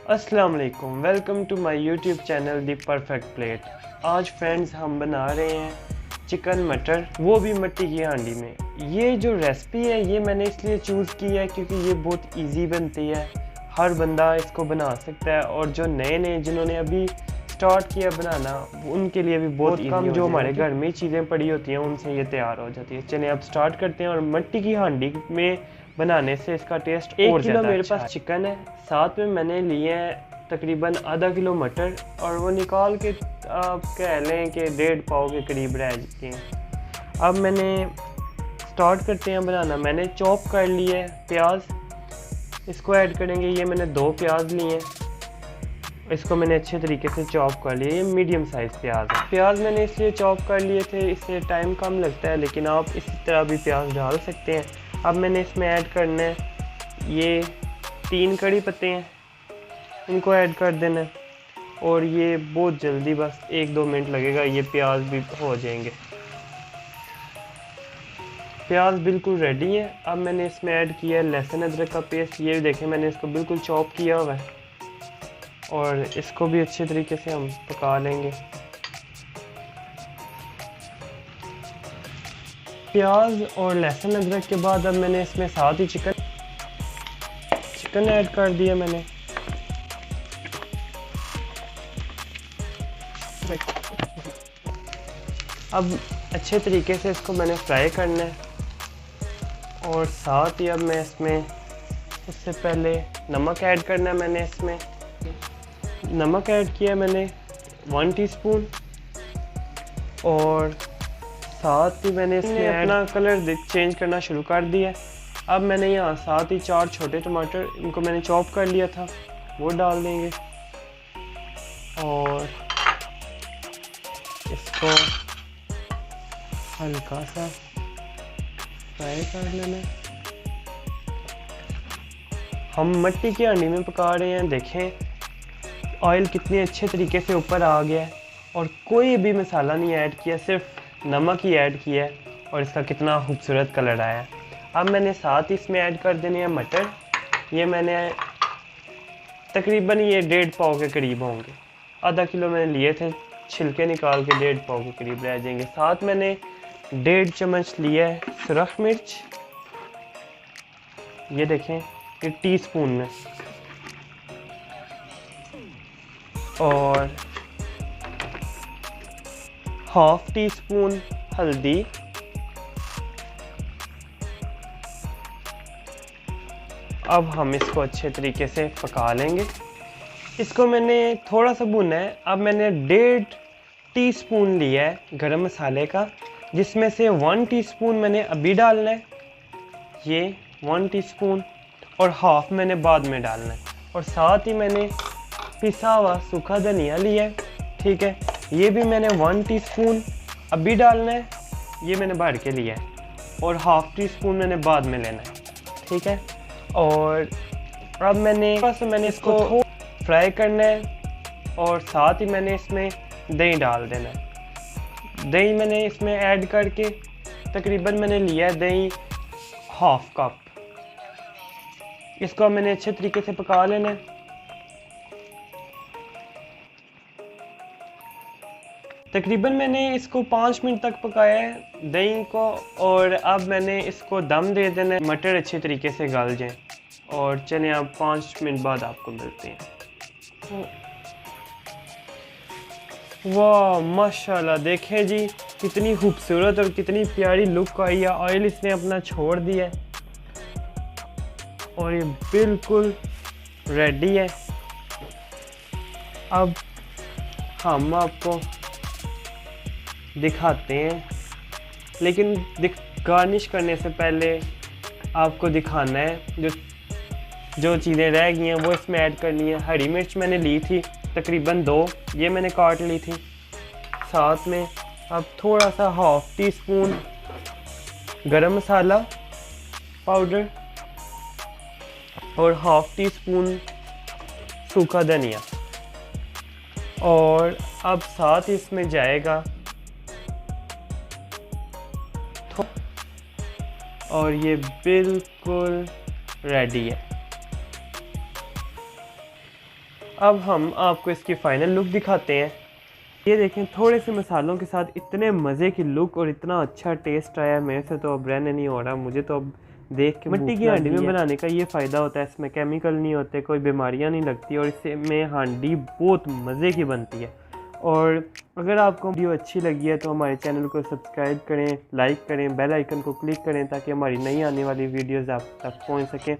अस्सलाम वालेकुम, welcome to my YouTube channel the perfect plate. आज फ्रेंड्स हम बना रहे हैं चिकन मटर, वो भी मिट्टी की हांडी में। ये जो रेसिपी है ये मैंने इसलिए चूज़ की है क्योंकि ये बहुत इजी बनती है, हर बंदा इसको बना सकता है। और जो नए जिन्होंने अभी स्टार्ट किया बनाना उनके लिए भी बहुत कम जो हमारे घर में चीज़ें पड़ी होती हैं उनसे ये तैयार हो जाती है। चलिए अब स्टार्ट करते हैं। और मिट्टी की हांडी में बनाने से इसका टेस्ट और 1 किलो मेरे पास चिकन है, साथ में मैंने लिए हैं तकरीबन आधा किलो मटर, और वो निकाल के आप कह लें कि 1.5 पाव के करीब रह जाते हैं। अब मैंने स्टार्ट करते हैं बनाना। मैंने चॉप कर लिए है प्याज, इसको ऐड करेंगे। ये मैंने 2 प्याज लिए हैं, इसको मैंने अच्छे तरीके से चॉप कर लिया। ये मीडियम साइज़ प्याज है। प्याज मैंने इसलिए चॉप कर लिए थे, इससे टाइम कम लगता है, लेकिन आप इसी तरह भी प्याज डाल सकते हैं। अब मैंने इसमें ऐड करना है ये 3 कड़ी पत्ते हैं, इनको ऐड कर देना है। और ये बहुत जल्दी बस 1-2 मिनट लगेगा, ये प्याज भी हो जाएंगे। प्याज बिल्कुल रेडी है। अब मैंने इसमें ऐड किया है लहसुन अदरक का पेस्ट। ये देखें मैंने इसको बिल्कुल चॉप किया हुआ है, और इसको भी अच्छे तरीके से हम पका लेंगे। प्याज और लहसुन अदरक के बाद अब मैंने इसमें साथ ही चिकन ऐड कर दिया मैंने। अब अच्छे तरीके से इसको मैंने फ्राई करना है, और साथ ही अब मैं इसमें उससे पहले नमक ऐड करना है। मैंने इसमें नमक ऐड किया मैंने 1 टीस्पून, और साथ ही मैंने इसमें अपना कलर चेंज करना शुरू कर दिया। अब मैंने यहाँ साथ ही 4 छोटे टमाटर, इनको मैंने चॉप कर लिया था, वो डाल देंगे। और इसको हल्का सा फ्राई कर लेना। हम मिट्टी की हांडी में पका रहे हैं, देखें ऑयल कितने अच्छे तरीके से ऊपर आ गया है, और कोई भी मसाला नहीं ऐड किया, सिर्फ नमक ही ऐड किया है, और इसका कितना खूबसूरत कलर आया है। अब मैंने साथ ही इसमें ऐड कर देने हैं मटर। ये मैंने तकरीबन ये 1.5 पाव के करीब होंगे, आधा किलो मैंने लिए थे, छिलके निकाल के 1.5 पाव के करीब रह जाएंगे। साथ मैंने 1.5 चम्मच लिया है सुरख मिर्च, ये देखें ये टीस्पून में, और 1/2 टीस्पून हल्दी, अब हम इसको अच्छे तरीके से पका लेंगे। इसको मैंने थोड़ा सा भुना है। अब मैंने 1.5 टीस्पून लिया है गरम मसाले का, जिसमें से 1 टीस्पून मैंने अभी डालना है, ये 1 टीस्पून, और 1/2 मैंने बाद में डालना है। और साथ ही मैंने पिसा हुआ सूखा धनिया लिया है, ठीक है, ये भी मैंने 1 टीस्पून अभी डालना है, ये मैंने भर के लिया है, और 1/2 टीस्पून मैंने बाद में लेना है, ठीक है। और अब मैंने इसको फ्राई करना है, और साथ ही मैंने इसमें दही डाल देना है। दही मैंने इसमें ऐड करके तकरीबन मैंने लिया है दही 1/2 कप। इसको मैंने अच्छे तरीके से पका लेना है। तकरीबन मैंने इसको 5 मिनट तक पकाया है दही को, और अब मैंने इसको दम दे देना है, मटर अच्छे तरीके से गल जाए। और चलिए अब 5 मिनट बाद आपको मिलते हैं। वाह माशाल्लाह, देखें जी कितनी खूबसूरत और कितनी प्यारी लुक आई है। ऑयल इसने अपना छोड़ दिया है, और ये बिल्कुल रेडी है। अब हम आपको दिखाते हैं, लेकिन गार्निश करने से पहले आपको दिखाना है जो चीज़ें रह गई हैं वो इसमें ऐड करनी है। हरी मिर्च मैंने ली थी तकरीबन 2, ये मैंने काट ली थी। साथ में अब थोड़ा सा 1/2 टीस्पून गरम मसाला पाउडर, और 1/2 टीस्पून सूखा धनिया, और अब साथ इसमें जाएगा, और ये बिल्कुल रेडी है। अब हम आपको इसकी फ़ाइनल लुक दिखाते हैं। ये देखें, थोड़े से मसालों के साथ इतने मज़े की लुक और इतना अच्छा टेस्ट आया, मेरे से तो अब रहने नहीं हो रहा। मुझे तो अब देख के मिट्टी की हांडी में बनाने का ये फ़ायदा होता है, इसमें केमिकल नहीं होते, कोई बीमारियां नहीं लगती और इससे में हांडी बहुत मज़े की बनती है। और अगर आपको वीडियो अच्छी लगी है तो हमारे चैनल को सब्सक्राइब करें, लाइक करें, बेल आइकन को क्लिक करें ताकि हमारी नई आने वाली वीडियोज़ आप तक पहुँच सकें।